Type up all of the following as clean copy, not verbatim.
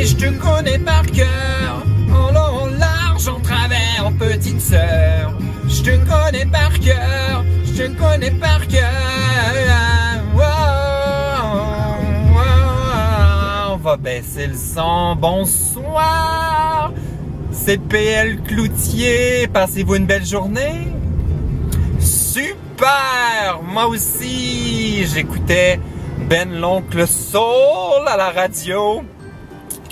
mais je te connais par cœur. En long, en large, en travers, petite sœur. Je te connais par cœur, je te connais par cœur. On va baisser le son. Bonsoir, c'est PL Cloutier. Passez-vous une belle journée? Super! Moi aussi, j'écoutais Ben l'Oncle Soul à la radio,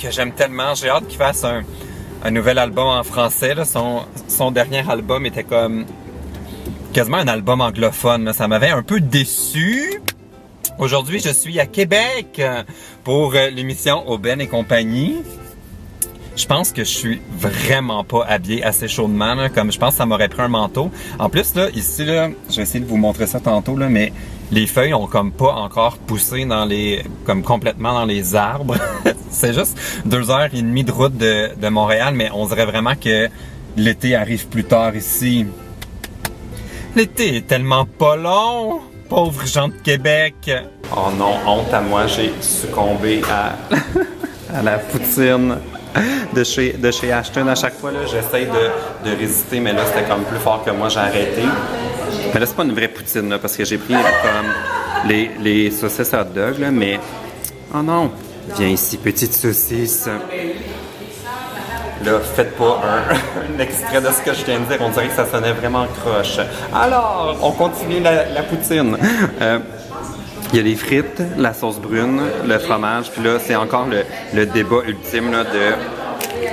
que j'aime tellement. J'ai hâte qu'il fasse un nouvel album en français. Là. Son dernier album était comme quasiment un album anglophone. Là. Ça m'avait un peu déçu. Aujourd'hui, je suis à Québec pour l'émission Au Ben et compagnie. Je pense que je suis vraiment pas habillé assez chaudement, là, comme je pense que ça m'aurait pris un manteau. En plus, là, ici, là, je vais essayer de vous montrer ça tantôt, là, mais les feuilles ont comme pas encore poussé comme complètement dans les arbres. C'est juste 2h30 de route de Montréal, mais on dirait vraiment que l'été arrive plus tard ici. L'été est tellement pas long, pauvres gens de Québec. Oh non, honte à moi, j'ai succombé à la poutine de chez Ashton. À chaque fois, là, j'essaie de résister, mais là, c'était comme plus fort que moi, j'ai arrêté. Mais là, c'est pas une vraie poutine, là, parce que j'ai pris comme les saucisses hot dog, là, mais... Oh non! Viens ici, petite saucisse. Là, faites pas un extrait de ce que je viens de dire. On dirait que ça sonnait vraiment croche. Alors, on continue la poutine. Il y a les frites, la sauce brune, le fromage, puis là, c'est encore le débat ultime là, de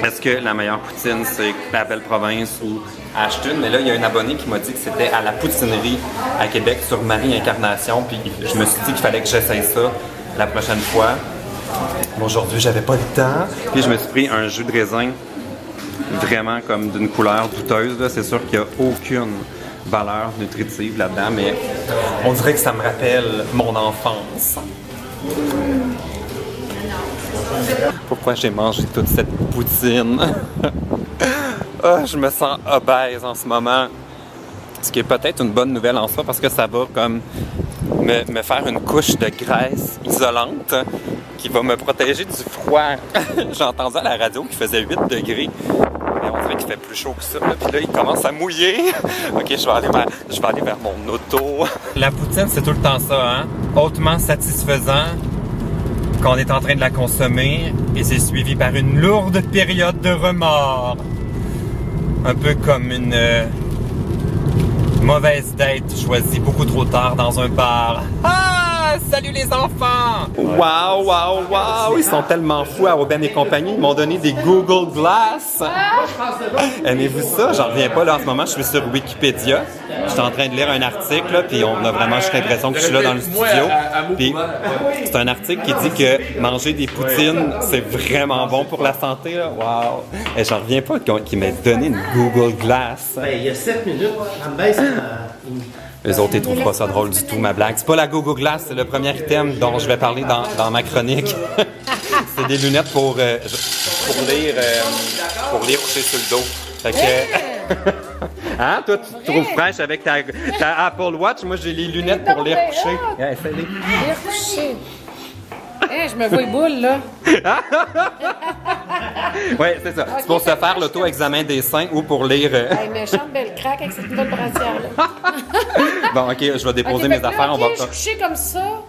est-ce que la meilleure poutine, c'est la Belle-Province ou Ashton? Mais là, il y a un abonné qui m'a dit que c'était à la poutinerie à Québec sur Marie-Incarnation, puis je me suis dit qu'il fallait que j'essaye ça la prochaine fois. Aujourd'hui, j'avais pas le temps, puis je me suis pris un jus de raisin vraiment comme d'une couleur douteuse, là. C'est sûr qu'il n'y a aucune valeur nutritive là-dedans, mais on dirait que ça me rappelle mon enfance. Pourquoi j'ai mangé toute cette poutine? Oh, je me sens obèse en ce moment. Ce qui est peut-être une bonne nouvelle en soi, parce que ça va comme me faire une couche de graisse isolante qui va me protéger du froid. J'ai entendu à la radio qu'il faisait 8 degrés. On dirait qu'il fait plus chaud que ça, là. Puis là, il commence à mouiller. OK, je vais aller vers mon auto. La poutine, c'est tout le temps ça, hein? Hautement satisfaisant qu'on est en train de la consommer et c'est suivi par une lourde période de remords. Un peu comme une mauvaise date choisie beaucoup trop tard dans un bar. Ah! Salut les enfants! Wow, wow, wow! Ils sont tellement fous à Aubaine et compagnie. Ils m'ont donné des Google Glass. Aimez-vous ça? J'en reviens pas. Là, en ce moment, je suis sur Wikipédia. Je suis en train de lire un article, là, puis on a vraiment juste l'impression que je suis là dans le studio. Puis c'est un article qui dit que manger des poutines, c'est vraiment bon pour la santé. Là. Wow! Et j'en reviens pas qu'ils m'aient donné une Google Glass. Ben, il y a 7 minutes, en baisse. Les autres, ils trouvent pas ça drôle du tout, ma blague. C'est pas la Google Glass, c'est le premier item dont je vais parler dans ma chronique. C'est des lunettes pour lire couché sur le dos. Fait que... Hein? Toi, tu te trouves fraîche avec ta Apple Watch? Moi, j'ai les lunettes pour lire couché. Yeah, lire couché. Hey, je me vois boule, là. Oui, c'est ça. Okay, c'est pour se faire l'auto-examen des seins ou pour lire... Une méchante belle craque avec cette nouvelle brassière-là. Bon, OK, je vais déposer mes affaires. On va... je suis couchée comme ça.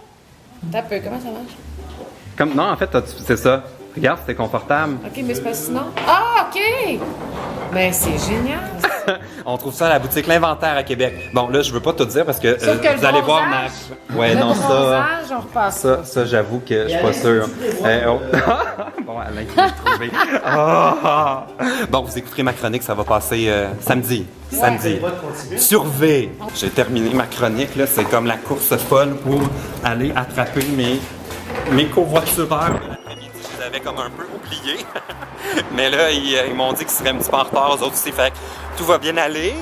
T'as peu, comment ça marche? Non, en fait, c'est ça. Regarde, c'était confortable. OK, mais c'est pas sinon... Ah, OK! Ben, c'est génial. On trouve ça à la boutique L'Inventaire à Québec. Bon, là, je veux pas tout dire parce que vous allez voir ma... Ouais, non, ça... on repasse. Ça, j'avoue que je suis pas sûr. Bon, Alain qui l'a trouvé. Oh. Bon, vous écouterez ma chronique, ça va passer samedi. Samedi. Surveille. J'ai terminé ma chronique, là. C'est comme la course folle pour aller attraper mes covoitureurs de l'après-midi. Je les avais comme un peu oubliés. Mais là, ils m'ont dit qu'ils seraient un petit peu en retard, eux autres aussi. Fait que tout va bien aller.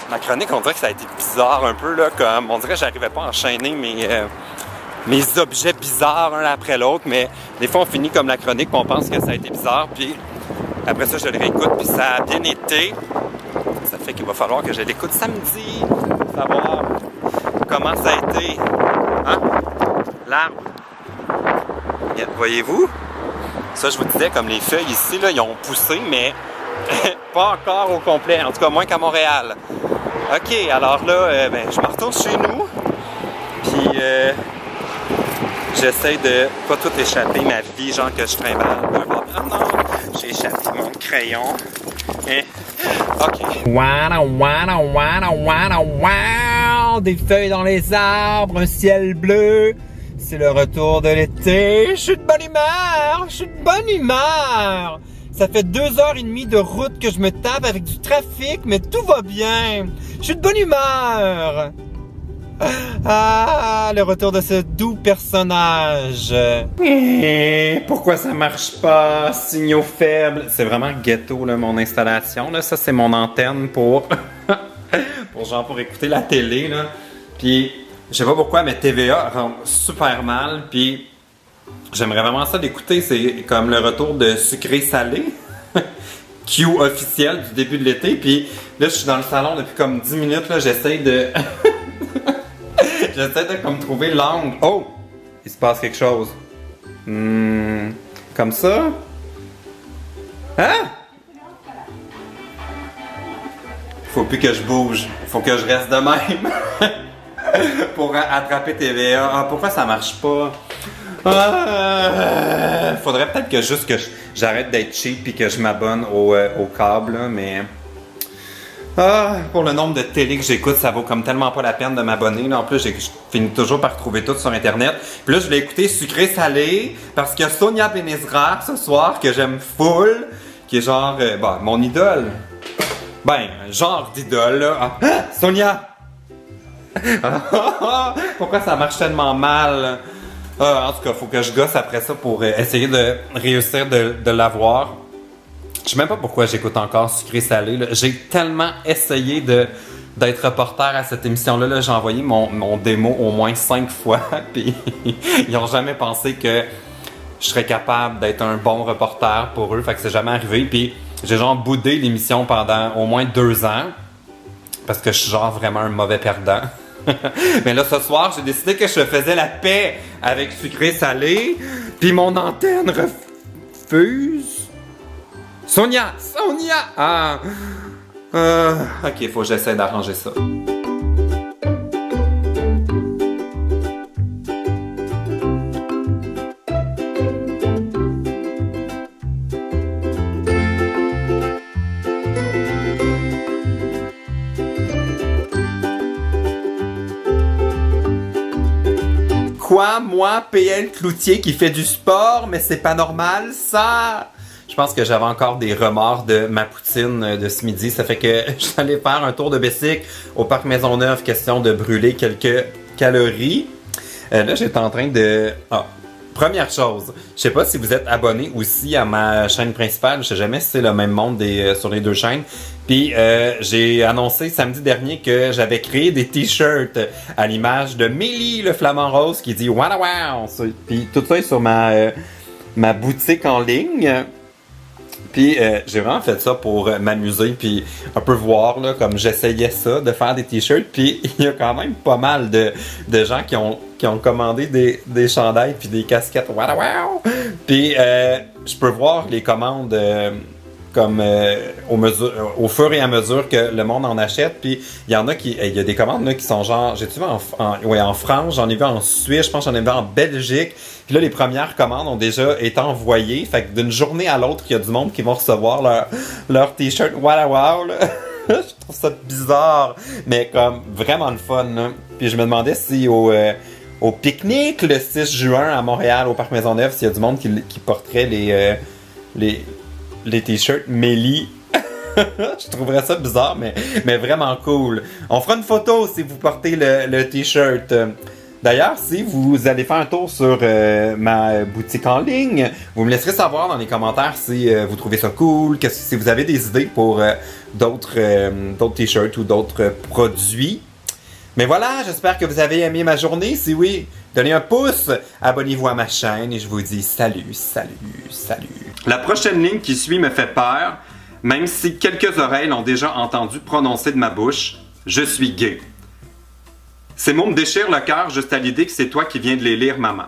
Ma chronique, on dirait que ça a été bizarre un peu, là. Comme, on dirait que j'arrivais pas à enchaîner mes objets bizarres un après l'autre. Mais des fois, on finit comme la chronique, puis on pense que ça a été bizarre. Puis après ça, je le réécoute, puis ça a bien été. Ça fait qu'il va falloir que je l'écoute samedi. Pour savoir comment ça a été. Hein? L'arbre. Voyez-vous? Ça, je vous disais, comme les feuilles ici, là, ils ont poussé, mais pas encore au complet. En tout cas, moins qu'à Montréal. OK, alors là, je me retourne chez nous. Puis, j'essaie de pas tout échapper ma vie, genre que je trimballe. Ah non, j'ai échappé mon crayon. OK. Wow! Des feuilles dans les arbres, un ciel bleu. C'est le retour de l'été. Je suis de bonne humeur! Je suis de bonne humeur! Ça fait 2h30 de route que je me tape avec du trafic, mais tout va bien. Je suis de bonne humeur! Ah, le retour de ce doux personnage. Pourquoi ça marche pas? Signaux faibles. C'est vraiment ghetto, là, mon installation. Là. Ça, c'est mon antenne pour... pour écouter la télé, là. Puis, je sais pas pourquoi, mais TVA rentre super mal. Puis, j'aimerais vraiment ça d'écouter. C'est comme le retour de sucré-salé. Q officiel du début de l'été. Puis, là, je suis dans le salon depuis comme 10 minutes. Là, j'essaie de... J'essaie de comme trouver l'angle. Oh! Il se passe quelque chose. Comme ça? Hein? Faut plus que je bouge. Faut que je reste de même. Pour attraper TVA. Ah, pourquoi ça marche pas? Faudrait peut-être que juste que j'arrête d'être cheap et que je m'abonne au câble, là, mais... pour le nombre de télé que j'écoute, ça vaut comme tellement pas la peine de m'abonner. En plus, je finis toujours par trouver tout sur Internet. Puis là, je l'ai écouté sucré-salé parce qu'il y a Sonia Benezra ce soir que j'aime full, qui est genre, mon idole. Genre d'idole, là. Ah, Sonia! Pourquoi ça marche tellement mal? En tout cas, faut que je gosse après ça pour essayer de réussir de l'avoir. Je sais même pas pourquoi j'écoute encore sucré-salé. J'ai tellement essayé d'être reporter à cette émission-là. Là, j'ai envoyé mon démo au moins 5 fois. Puis ils ont jamais pensé que je serais capable d'être un bon reporter pour eux. Fait que c'est jamais arrivé. Puis j'ai genre boudé l'émission pendant au moins 2 ans. Parce que je suis genre vraiment un mauvais perdant. Mais là, ce soir, j'ai décidé que je faisais la paix avec sucré-salé. Puis mon antenne refuse. Sonia! Ah! OK, faut que j'essaie d'arranger ça. Quoi, moi, PL Cloutier qui fait du sport, mais c'est pas normal, ça? Je pense que j'avais encore des remords de ma poutine de ce midi. Ça fait que j'allais faire un tour de bicycle au Parc Maisonneuve, question de brûler quelques calories. Là, j'étais en train de... Première chose, je sais pas si vous êtes abonné aussi à ma chaîne principale. Je sais jamais si c'est le même monde sur les 2 chaînes. Puis j'ai annoncé samedi dernier que j'avais créé des t-shirts à l'image de Mélie, le flamant rose, qui dit « Wow, wow! » Puis tout ça est sur ma boutique en ligne. Puis j'ai vraiment fait ça pour m'amuser puis un peu voir là, comme j'essayais ça, de faire des t-shirts. Puis il y a quand même pas mal de gens qui ont commandé des chandails puis des casquettes. Wow! Puis je peux voir les commandes comme au fur et à mesure que le monde en achète. Puis il y en a il y a des commandes là, qui sont genre, j'ai-tu vu en France, j'en ai vu en Suisse, je pense que j'en ai vu en Belgique. Puis là, les premières commandes ont déjà été envoyées. Fait que d'une journée à l'autre, il y a du monde qui vont recevoir leur t-shirt. Wow, là. Je trouve ça bizarre, mais comme vraiment le fun. Là. Puis je me demandais si au pique-nique le 6 juin à Montréal, au Parc Maisonneuve, s'il y a du monde qui porterait les t-shirts Mélie. Je trouverais ça bizarre, mais vraiment cool. On fera une photo si vous portez le t-shirt. D'ailleurs, si vous allez faire un tour sur ma boutique en ligne, vous me laisserez savoir dans les commentaires si vous trouvez ça cool, si vous avez des idées pour d'autres t-shirts ou d'autres produits. Mais voilà, j'espère que vous avez aimé ma journée. Si oui, donnez un pouce, abonnez-vous à ma chaîne et je vous dis salut. La prochaine ligne qui suit me fait peur, même si quelques oreilles l'ont déjà entendu prononcer de ma bouche, je suis gay. Ces mots me déchirent le cœur juste à l'idée que c'est toi qui viens de les lire, maman.